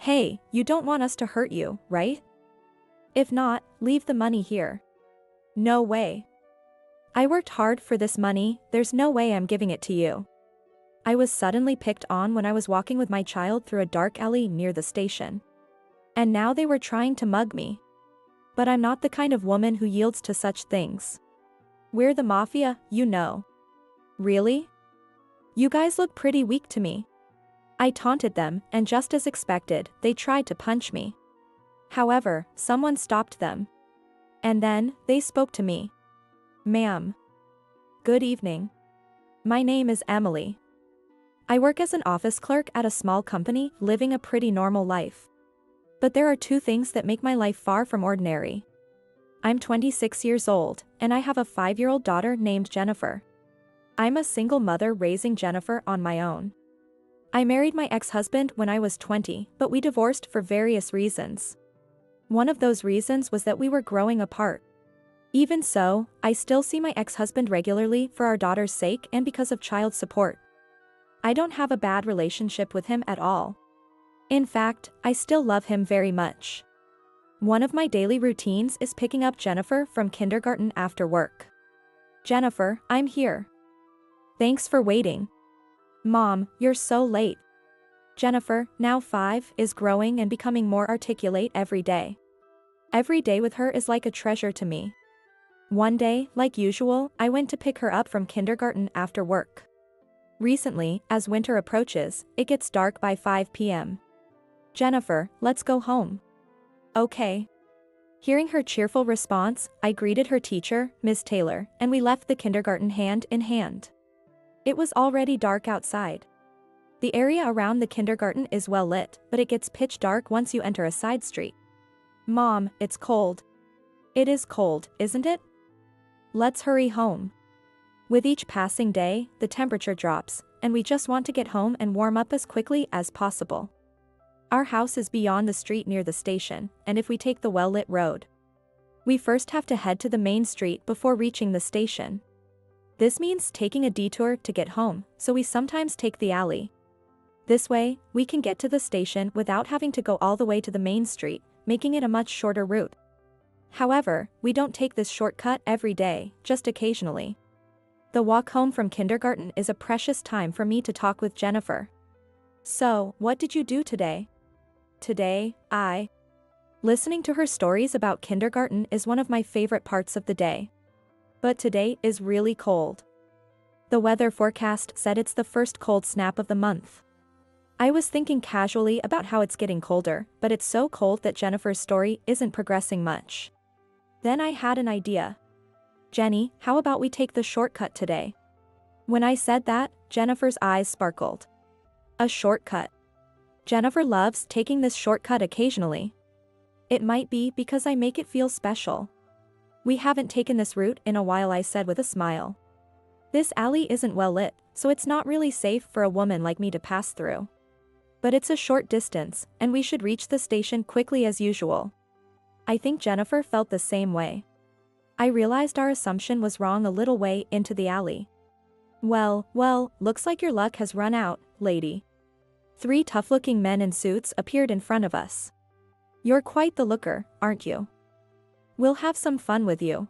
Hey, you don't want us to hurt you, right? If not, leave the money here. No way. I worked hard for this money, there's no way I'm giving it to you. I was suddenly picked on when I was walking with my child through a dark alley near the station. And now they were trying to mug me. But I'm not the kind of woman who yields to such things. We're the mafia, you know. Really? You guys look pretty weak to me. I taunted them, and just as expected, they tried to punch me. However, someone stopped them. And then, they spoke to me. Ma'am. Good evening. My name is Emily. I work as an office clerk at a small company, living a pretty normal life. But there are two things that make my life far from ordinary. I'm 26 years old, and I have a 5-year-old daughter named Jennifer. I'm a single mother raising Jennifer on my own. I married my ex-husband when I was 20, but we divorced for various reasons. One of those reasons was that we were growing apart. Even so, I still see my ex-husband regularly for our daughter's sake and because of child support. I don't have a bad relationship with him at all. In fact, I still love him very much. One of my daily routines is picking up Jennifer from kindergarten after work. Jennifer, I'm here. Thanks for waiting. Mom, you're so late. Jennifer, now 5, is growing and becoming more articulate every day. Every day with her is like a treasure to me. One day, like usual, I went to pick her up from kindergarten after work. Recently, as winter approaches, it gets dark by 5 p.m. Jennifer, let's go home. Okay. Hearing her cheerful response, I greeted her teacher, Ms. Taylor, and we left the kindergarten hand in hand. It was already dark outside. The area around the kindergarten is well lit, but it gets pitch dark once you enter a side street. Mom, it's cold. It is cold, isn't it? Let's hurry home. With each passing day, the temperature drops, and we just want to get home and warm up as quickly as possible. Our house is beyond the street near the station, and if we take the well-lit road, we first have to head to the main street before reaching the station. This means taking a detour to get home, so we sometimes take the alley. This way, we can get to the station without having to go all the way to the main street, making it a much shorter route. However, we don't take this shortcut every day, just occasionally. The walk home from kindergarten is a precious time for me to talk with Jennifer. So, what did you do today? Today, listening to her stories about kindergarten is one of my favorite parts of the day. But today is really cold. The weather forecast said it's the first cold snap of the month. I was thinking casually about how it's getting colder, but it's so cold that Jennifer's story isn't progressing much. Then I had an idea. Jenny, how about we take the shortcut today? When I said that, Jennifer's eyes sparkled. A shortcut. Jennifer loves taking this shortcut occasionally. It might be because I make it feel special. We haven't taken this route in a while, I said with a smile. This alley isn't well lit, so it's not really safe for a woman like me to pass through. But it's a short distance, and we should reach the station quickly as usual. I think Jennifer felt the same way. I realized our assumption was wrong a little way into the alley. Well, looks like your luck has run out, lady. 3 tough-looking men in suits appeared in front of us. You're quite the looker, aren't you? We'll have some fun with you.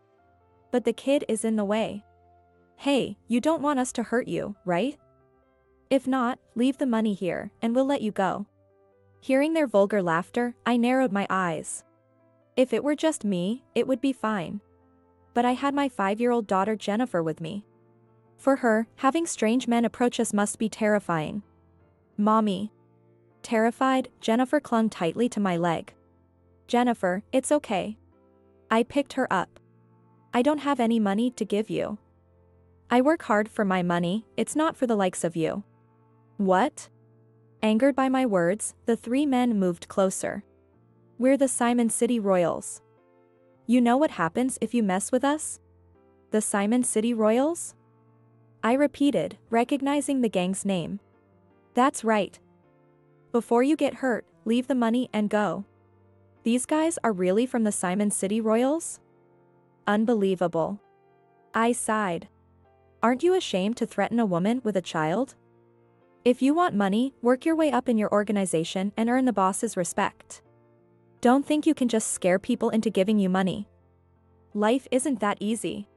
But the kid is in the way. Hey, you don't want us to hurt you, right? If not, leave the money here, and we'll let you go. Hearing their vulgar laughter, I narrowed my eyes. If it were just me, it would be fine. But I had my 5-year-old daughter Jennifer with me. For her, having strange men approach us must be terrifying. Mommy. Terrified, Jennifer clung tightly to my leg. Jennifer, it's okay. I picked her up. I don't have any money to give you. I work hard for my money, it's not for the likes of you. What? Angered by my words, the 3 men moved closer. We're the Simon City Royals. You know what happens if you mess with us? The Simon City Royals? I repeated, recognizing the gang's name. That's right. Before you get hurt, leave the money and go. These guys are really from the Simon City Royals? Unbelievable. I sighed. Aren't you ashamed to threaten a woman with a child? If you want money, work your way up in your organization and earn the boss's respect. Don't think you can just scare people into giving you money. Life isn't that easy.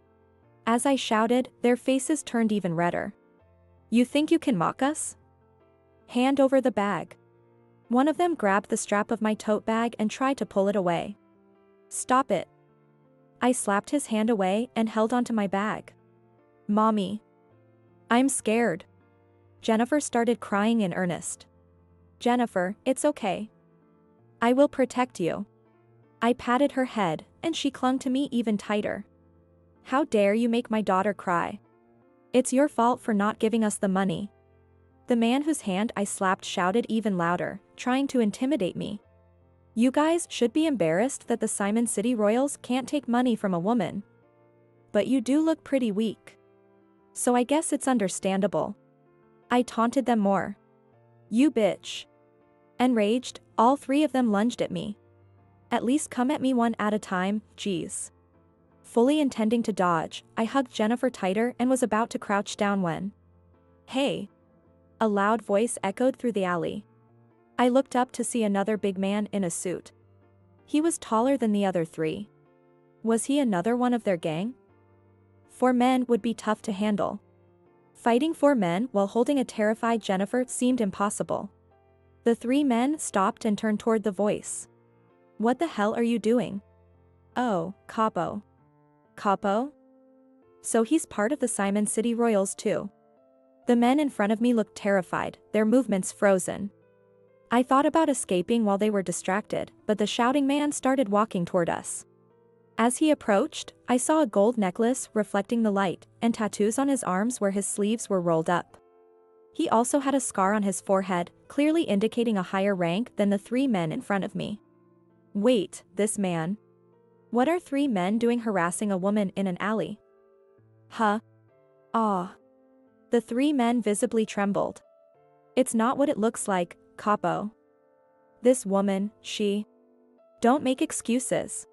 As I shouted, their faces turned even redder. You think you can mock us? Hand over the bag. One of them grabbed the strap of my tote bag and tried to pull it away. Stop it. I slapped his hand away and held onto my bag. Mommy. I'm scared. Jennifer started crying in earnest. Jennifer, it's okay. I will protect you. I patted her head, and she clung to me even tighter. How dare you make my daughter cry? It's your fault for not giving us the money. The man whose hand I slapped shouted even louder, trying to intimidate me. You guys should be embarrassed that the Simon City Royals can't take money from a woman. But you do look pretty weak. So I guess it's understandable. I taunted them more. You bitch. Enraged, all three of them lunged at me. At least come at me one at a time, jeez. Fully intending to dodge, I hugged Jennifer tighter and was about to crouch down when... Hey! A loud voice echoed through the alley. I looked up to see another big man in a suit. He was taller than the other three. Was he another one of their gang? 4 men would be tough to handle. Fighting 4 men while holding a terrified Jennifer seemed impossible. The 3 men stopped and turned toward the voice. What the hell are you doing? Oh, Capo. Capo? So he's part of the Simon City Royals too. The men in front of me looked terrified, their movements frozen. I thought about escaping while they were distracted, but the shouting man started walking toward us. As he approached, I saw a gold necklace reflecting the light, and tattoos on his arms where his sleeves were rolled up. He also had a scar on his forehead, clearly indicating a higher rank than the 3 men in front of me. Wait, this man? What are 3 men doing harassing a woman in an alley? Huh? Ah. The 3 men visibly trembled. It's not what it looks like, Capo. This woman, she... Don't make excuses.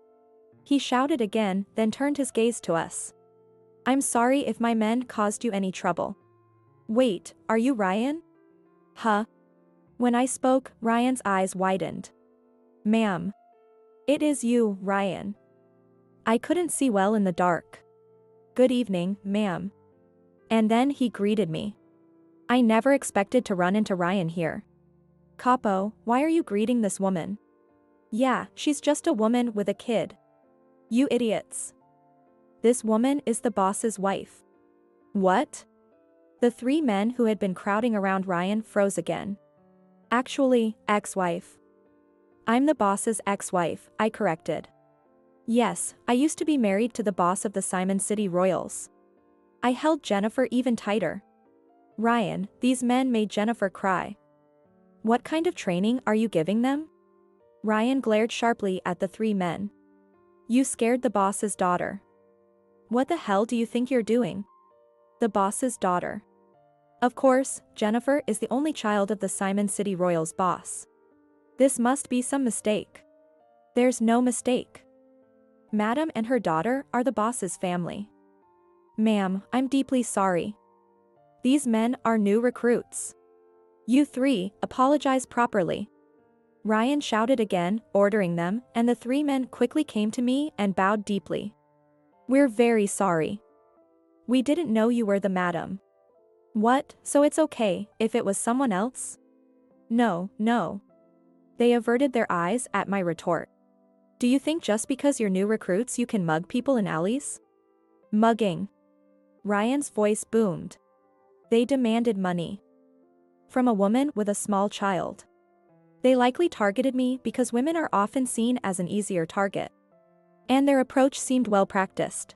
He shouted again, then turned his gaze to us. I'm sorry if my men caused you any trouble. Wait, are you Ryan? Huh? When I spoke, Ryan's eyes widened. Ma'am. It is you, Ryan. I couldn't see well in the dark. Good evening, ma'am. And then he greeted me. I never expected to run into Ryan here. Capo, why are you greeting this woman? Yeah, she's just a woman with a kid. You idiots. This woman is the boss's wife. What? The 3 men who had been crowding around Ryan froze again. Actually, ex-wife. I'm the boss's ex-wife, I corrected. Yes, I used to be married to the boss of the Simon City Royals. I held Jennifer even tighter. Ryan, these men made Jennifer cry. What kind of training are you giving them? Ryan glared sharply at the 3 men. You scared the boss's daughter. What the hell do you think you're doing? The boss's daughter. Of course, Jennifer is the only child of the Simon City Royals boss. This must be some mistake. There's no mistake. Madam and her daughter are the boss's family. Ma'am, I'm deeply sorry. These men are new recruits. You 3, apologize properly. Ryan shouted again, ordering them, and the 3 men quickly came to me and bowed deeply. We're very sorry. We didn't know you were the madam. What, so it's okay, if it was someone else? No, no. They averted their eyes at my retort. Do you think just because you're new recruits you can mug people in alleys? Mugging. Ryan's voice boomed. They demanded money. From a woman with a small child. They likely targeted me because women are often seen as an easier target. And their approach seemed well practiced.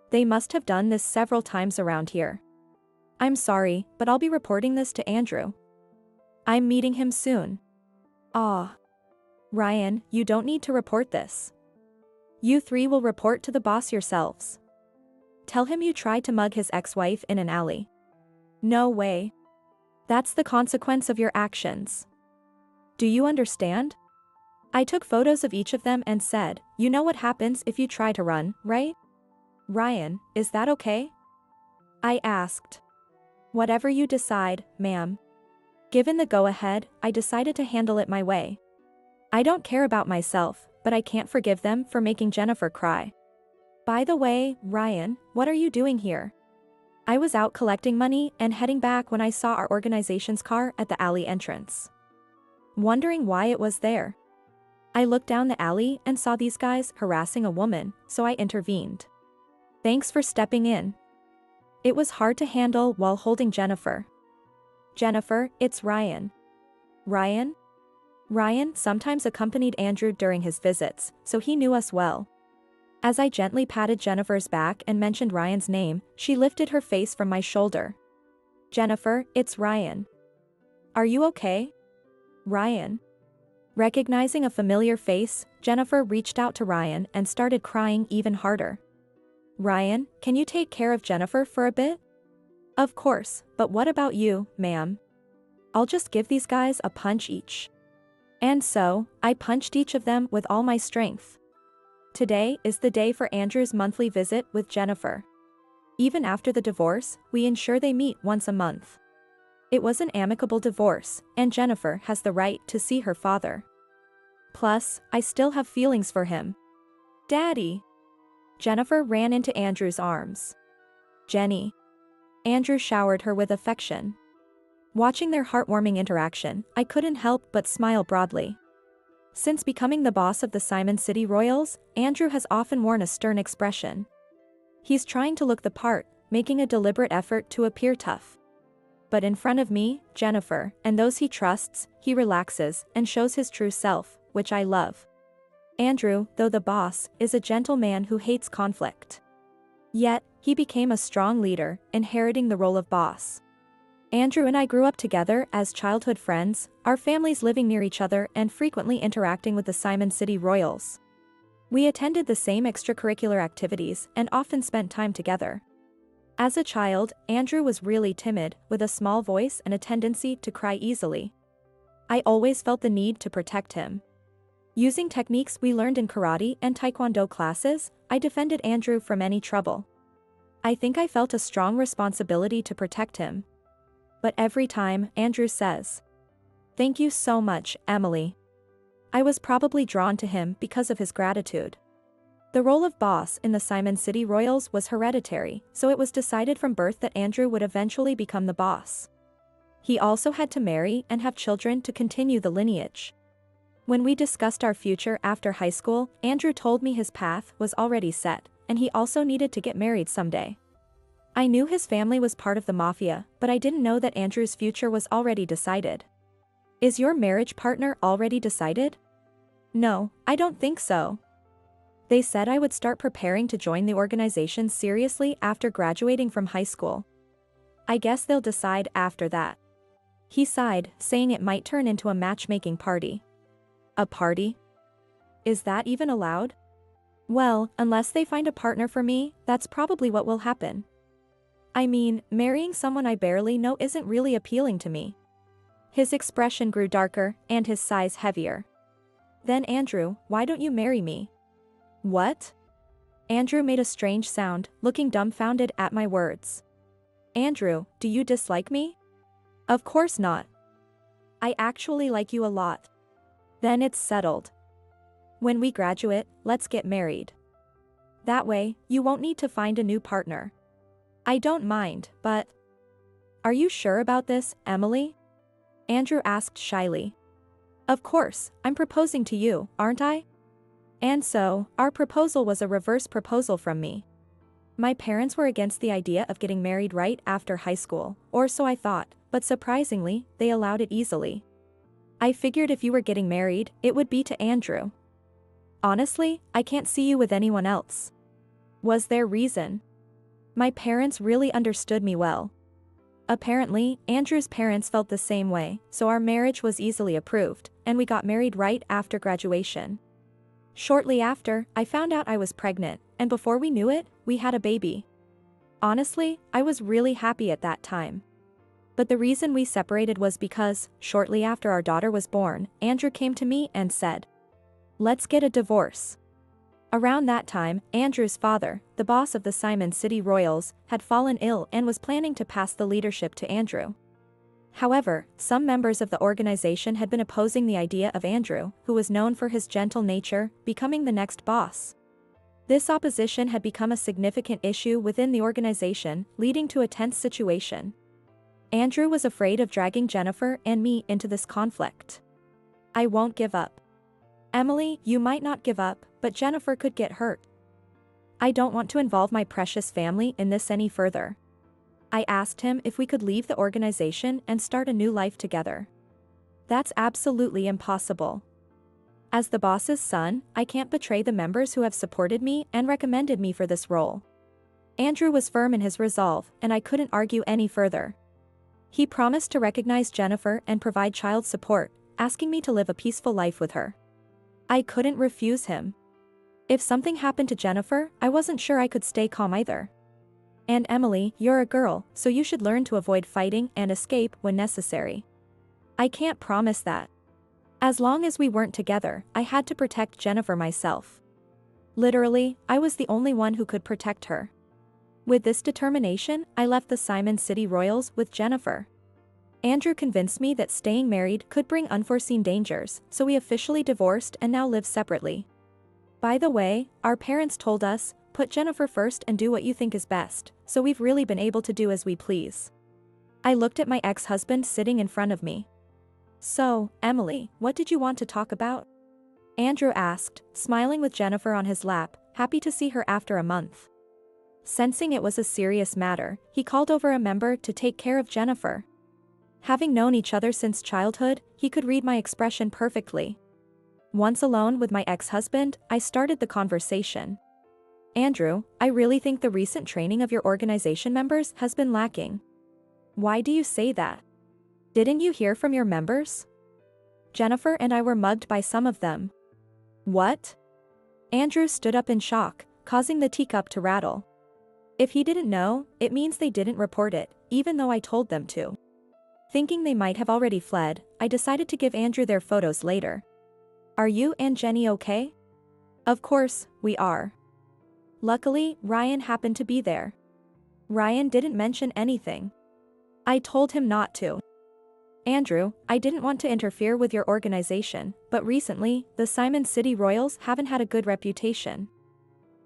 They must have done this several times around here. I'm sorry, but I'll be reporting this to Andrew. I'm meeting him soon. Ah. Ryan, you don't need to report this. You 3 will report to the boss yourselves. Tell him you tried to mug his ex-wife in an alley. No way. That's the consequence of your actions. Do you understand? I took photos of each of them and said, you know what happens if you try to run, right? Ryan, is that okay? I asked. Whatever you decide, ma'am. Given the go-ahead, I decided to handle it my way. I don't care about myself, but I can't forgive them for making Jennifer cry. By the way, Ryan, what are you doing here? I was out collecting money and heading back when I saw our organization's car at the alley entrance. Wondering why it was there. I looked down the alley and saw these guys harassing a woman, so I intervened. Thanks for stepping in. It was hard to handle while holding Jennifer. Jennifer, it's Ryan. Ryan? Ryan sometimes accompanied Andrew during his visits, so he knew us well. As I gently patted Jennifer's back and mentioned Ryan's name, she lifted her face from my shoulder. Jennifer, it's Ryan. Are you okay? Ryan. Recognizing a familiar face, Jennifer reached out to Ryan and started crying even harder. Ryan, can you take care of Jennifer for a bit? Of course, but what about you, ma'am? I'll just give these guys a punch each. And so, I punched each of them with all my strength. Today is the day for Andrew's monthly visit with Jennifer. Even after the divorce, we ensure they meet once a month. It was an amicable divorce, and Jennifer has the right to see her father. Plus, I still have feelings for him. Daddy! Jennifer ran into Andrew's arms. Jenny. Andrew showered her with affection. Watching their heartwarming interaction, I couldn't help but smile broadly. Since becoming the boss of the Simon City Royals, Andrew has often worn a stern expression. He's trying to look the part, making a deliberate effort to appear tough. But in front of me, Jennifer, and those he trusts, he relaxes and shows his true self, which I love. Andrew, though the boss, is a gentle man who hates conflict. Yet, he became a strong leader, inheriting the role of boss. Andrew and I grew up together as childhood friends, our families living near each other and frequently interacting with the Simon City Royals. We attended the same extracurricular activities and often spent time together. As a child, Andrew was really timid, with a small voice and a tendency to cry easily. I always felt the need to protect him. Using techniques we learned in karate and taekwondo classes, I defended Andrew from any trouble. I think I felt a strong responsibility to protect him. But every time, Andrew says, "Thank you so much, Emily." I was probably drawn to him because of his gratitude. The role of boss in the Simon City Royals was hereditary, so it was decided from birth that Andrew would eventually become the boss. He also had to marry and have children to continue the lineage. When we discussed our future after high school, Andrew told me his path was already set, and he also needed to get married someday. I knew his family was part of the mafia, but I didn't know that Andrew's future was already decided. Is your marriage partner already decided? No, I don't think so. They said I would start preparing to join the organization seriously after graduating from high school. I guess they'll decide after that. He sighed, saying it might turn into a matchmaking party. A party? Is that even allowed? Well, unless they find a partner for me, that's probably what will happen. I mean, marrying someone I barely know isn't really appealing to me. His expression grew darker, and his sighs heavier. Then Andrew, why don't you marry me? What? Andrew made a strange sound, looking dumbfounded at my words. Andrew, do you dislike me? Of course not. I actually like you a lot. Then it's settled. When we graduate, let's get married. That way, you won't need to find a new partner. I don't mind, but... Are you sure about this, Emily? Andrew asked shyly. Of course, I'm proposing to you, aren't I? And so, our proposal was a reverse proposal from me. My parents were against the idea of getting married right after high school, or so I thought, but surprisingly, they allowed it easily. I figured if you were getting married, it would be to Andrew. Honestly, I can't see you with anyone else. Was there reason? My parents really understood me well. Apparently, Andrew's parents felt the same way, so our marriage was easily approved, and we got married right after graduation. Shortly after, I found out I was pregnant, and before we knew it, we had a baby. Honestly, I was really happy at that time. But the reason we separated was because, shortly after our daughter was born, Andrew came to me and said, "Let's get a divorce." Around that time, Andrew's father, the boss of the Simon City Royals, had fallen ill and was planning to pass the leadership to Andrew. However, some members of the organization had been opposing the idea of Andrew, who was known for his gentle nature, becoming the next boss. This opposition had become a significant issue within the organization, leading to a tense situation. Andrew was afraid of dragging Jennifer and me into this conflict. I won't give up. Emily, you might not give up, but Jennifer could get hurt. I don't want to involve my precious family in this any further. I asked him if we could leave the organization and start a new life together. That's absolutely impossible. As the boss's son, I can't betray the members who have supported me and recommended me for this role. Andrew was firm in his resolve, and I couldn't argue any further. He promised to recognize Jennifer and provide child support, asking me to live a peaceful life with her. I couldn't refuse him. If something happened to Jennifer, I wasn't sure I could stay calm either. And Emily, you're a girl, so you should learn to avoid fighting and escape when necessary. I can't promise that. As long as we weren't together, I had to protect Jennifer myself. Literally, I was the only one who could protect her. With this determination, I left the Simon City Royals with Jennifer. Andrew convinced me that staying married could bring unforeseen dangers, so we officially divorced and now live separately. By the way, our parents told us, put Jennifer first and do what you think is best, so we've really been able to do as we please. I looked at my ex-husband sitting in front of me. So, Emily, what did you want to talk about? Andrew asked, smiling with Jennifer on his lap, happy to see her after a month. Sensing it was a serious matter, he called over a member to take care of Jennifer. Having known each other since childhood, he could read my expression perfectly. Once alone with my ex-husband, I started the conversation. Andrew, I really think the recent training of your organization members has been lacking. Why do you say that? Didn't you hear from your members? Jennifer and I were mugged by some of them. What? Andrew stood up in shock, causing the teacup to rattle. If he didn't know, it means they didn't report it, even though I told them to. Thinking they might have already fled, I decided to give Andrew their photos later. Are you and Jenny okay? Of course, we are. Luckily, Ryan happened to be there. Ryan didn't mention anything. I told him not to. Andrew, I didn't want to interfere with your organization, but recently, the Simon City Royals haven't had a good reputation.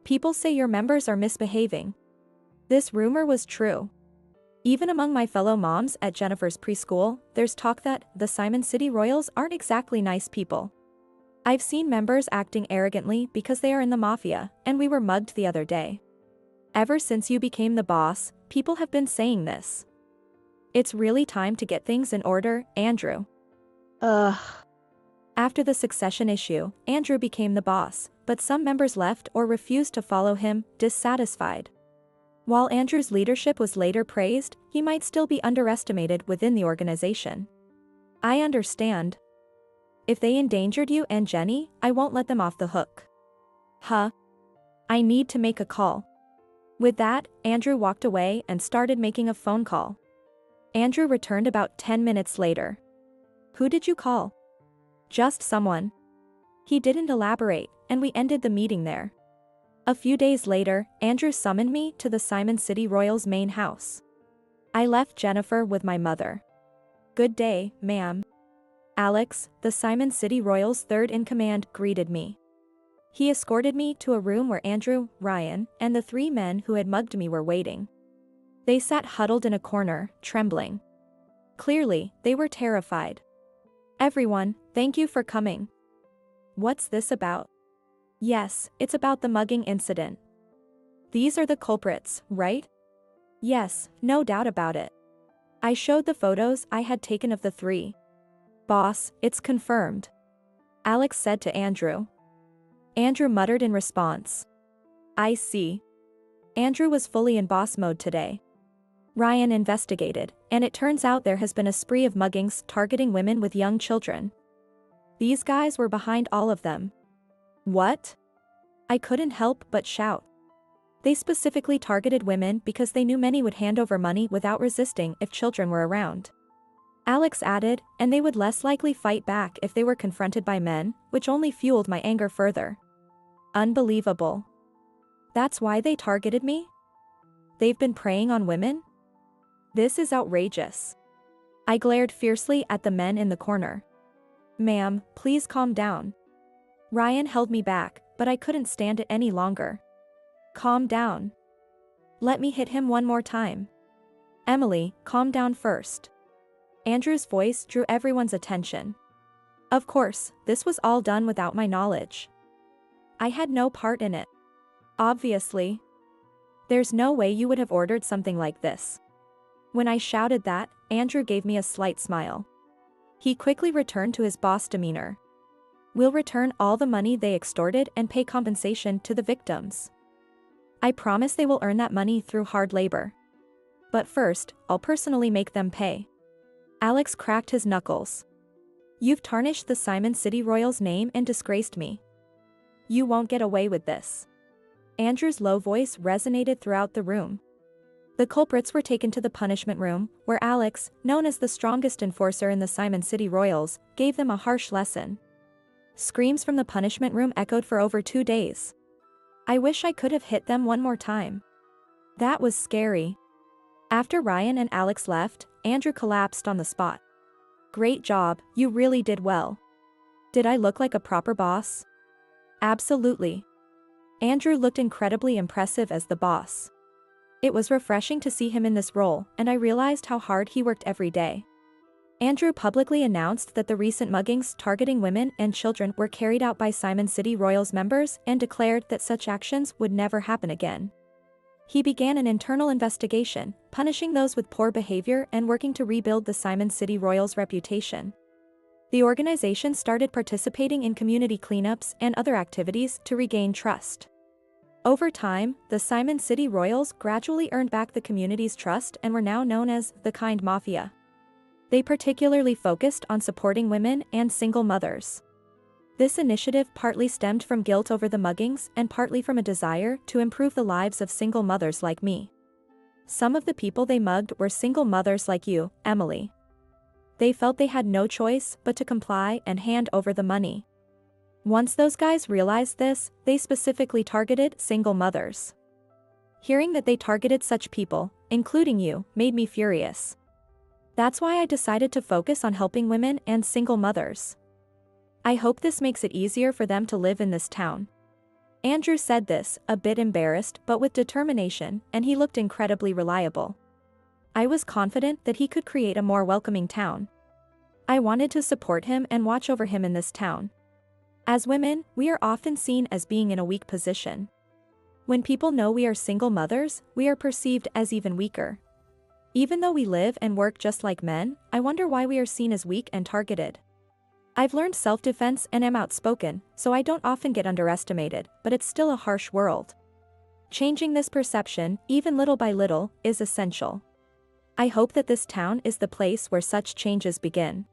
People say your members are misbehaving. This rumor was true. Even among my fellow moms at Jennifer's preschool, there's talk that the Simon City Royals aren't exactly nice people. I've seen members acting arrogantly because they are in the mafia, and we were mugged the other day. Ever since you became the boss, people have been saying this. It's really time to get things in order, Andrew. Ugh. After the succession issue, Andrew became the boss, but some members left or refused to follow him, dissatisfied. While Andrew's leadership was later praised, he might still be underestimated within the organization. I understand. If they endangered you and Jenny, I won't let them off the hook. Huh? I need to make a call. With that, Andrew walked away and started making a phone call. Andrew returned about 10 minutes later. Who did you call? Just someone. He didn't elaborate, and we ended the meeting there. A few days later, Andrew summoned me to the Simon City Royals main house. I left Jennifer with my mother. Good day, ma'am. Alex, the Simon City Royals' third-in-command, greeted me. He escorted me to a room where Andrew, Ryan, and the 3 men who had mugged me were waiting. They sat huddled in a corner, trembling. Clearly, they were terrified. Everyone, thank you for coming. What's this about? Yes, it's about the mugging incident. These are the culprits, right? Yes, no doubt about it. I showed the photos I had taken of the 3. Boss, it's confirmed. Alex said to Andrew. Andrew muttered in response. I see. Andrew was fully in boss mode today. Ryan investigated, and it turns out there has been a spree of muggings targeting women with young children. These guys were behind all of them. What? I couldn't help but shout. They specifically targeted women because they knew many would hand over money without resisting if children were around. Alex added, and they would less likely fight back if they were confronted by men, which only fueled my anger further. Unbelievable. That's why they targeted me? They've been preying on women? This is outrageous. I glared fiercely at the men in the corner. Ma'am, please calm down. Ryan held me back, but I couldn't stand it any longer. Calm down. Let me hit him one more time. Emily, calm down first. Andrew's voice drew everyone's attention. Of course, this was all done without my knowledge. I had no part in it. Obviously. There's no way you would have ordered something like this. When I shouted that, Andrew gave me a slight smile. He quickly returned to his boss demeanor. We'll return all the money they extorted and pay compensation to the victims. I promise they will earn that money through hard labor. But first, I'll personally make them pay. Alex cracked his knuckles. You've tarnished the Simon City Royals' name and disgraced me. You won't get away with this. Andrew's low voice resonated throughout the room. The culprits were taken to the punishment room, where Alex, known as the strongest enforcer in the Simon City Royals, gave them a harsh lesson. Screams from the punishment room echoed for over 2 days. I wish I could have hit them one more time. That was scary. After Ryan and Alex left, Andrew collapsed on the spot. Great job, you really did well. Did I look like a proper boss? Absolutely. Andrew looked incredibly impressive as the boss. It was refreshing to see him in this role, and I realized how hard he worked every day. Andrew publicly announced that the recent muggings targeting women and children were carried out by Simon City Royals members and declared that such actions would never happen again. He began an internal investigation, punishing those with poor behavior and working to rebuild the Simon City Royals' reputation. The organization started participating in community cleanups and other activities to regain trust. Over time, the Simon City Royals gradually earned back the community's trust and were now known as the Kind Mafia. They particularly focused on supporting women and single mothers. This initiative partly stemmed from guilt over the muggings and partly from a desire to improve the lives of single mothers like me. Some of the people they mugged were single mothers like you, Emily. They felt they had no choice but to comply and hand over the money. Once those guys realized this, they specifically targeted single mothers. Hearing that they targeted such people, including you, made me furious. That's why I decided to focus on helping women and single mothers. I hope this makes it easier for them to live in this town. Andrew said this, a bit embarrassed but with determination, and he looked incredibly reliable. I was confident that he could create a more welcoming town. I wanted to support him and watch over him in this town. As women, we are often seen as being in a weak position. When people know we are single mothers, we are perceived as even weaker. Even though we live and work just like men, I wonder why we are seen as weak and targeted. I've learned self-defense and am outspoken, so I don't often get underestimated, but it's still a harsh world. Changing this perception, even little by little, is essential. I hope that this town is the place where such changes begin.